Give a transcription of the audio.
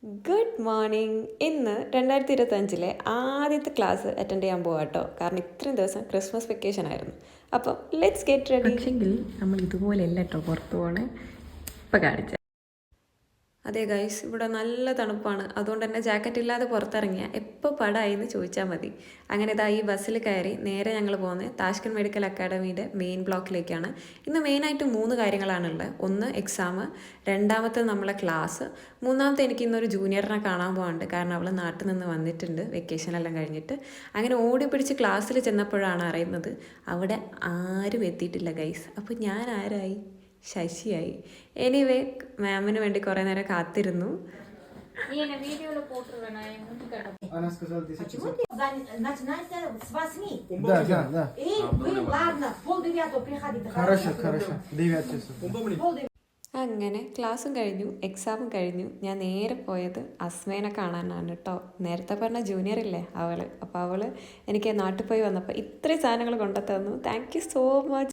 Good morning. ഇന്ന് 2025 ആദ്യത്തെ class attend ചെയ്യാൻ പോകാം കേട്ടോ. കാരണം ഇത്രയും ദിവസം ക്രിസ്മസ് വെക്കേഷൻ ആയിരുന്നു. അപ്പം ലെറ്റ്സ് ഗെറ്റ് റെഡി. പക്ഷെങ്കിൽ നമ്മൾ ഇതുപോലെയല്ല കേട്ടോ പുറത്ത് പോകണേ. ഇപ്പം കാണിച്ച അതെ ഗൈസ്, ഇവിടെ നല്ല തണുപ്പാണ്. അതുകൊണ്ട് തന്നെ ജാക്കറ്റ് ഇല്ലാതെ പുറത്തിറങ്ങിയാൽ എപ്പോൾ പടായി എന്ന് ചോദിച്ചാൽ മതി. അങ്ങനെ ഇതാ ഈ ബസ്സിൽ കയറി നേരെ ഞങ്ങൾ പോകുന്നത് താഷ്കൻ മെഡിക്കൽ അക്കാഡമിയുടെ മെയിൻ ബ്ലോക്കിലേക്കാണ്. ഇന്ന് മെയിനായിട്ട് 3 കാര്യങ്ങളാണുള്ളത്. ഒന്ന് എക്സാം, രണ്ടാമത്തെ നമ്മളെ ക്ലാസ്, മൂന്നാമത്തെ എനിക്ക് ഇന്നൊരു ജൂനിയറിനെ കാണാൻ പോകാനുണ്ട്. കാരണം അവൾ നാട്ടിൽ നിന്ന് വന്നിട്ടുണ്ട് വെക്കേഷനെല്ലാം കഴിഞ്ഞിട്ട്. അങ്ങനെ ഓടി പിടിച്ച് ക്ലാസ്സിൽ ചെന്നപ്പോഴാണ് അറിയുന്നത് അവിടെ ആരും എത്തിയിട്ടില്ല ഗൈസ്. അപ്പോൾ ഞാൻ ആരായി? ശശിയായി. എനിവേ മാമിന് വേണ്ടി കുറേ നേരം കാത്തിരുന്നു. അങ്ങനെ ക്ലാസ്സും കഴിഞ്ഞു, എക്സാമും കഴിഞ്ഞു. ഞാൻ നേരെ പോയത് അസ്മേനെ കാണാനാണ് കേട്ടോ. നേരത്തെ പറഞ്ഞ ജൂനിയർ ഇല്ലേ അവൾ. അപ്പോൾ അവൾ എനിക്ക് നാട്ടിൽ പോയി വന്നപ്പോൾ ഇത്രയും സാധനങ്ങൾ കൊണ്ടുത്തന്നു. Thank you so much.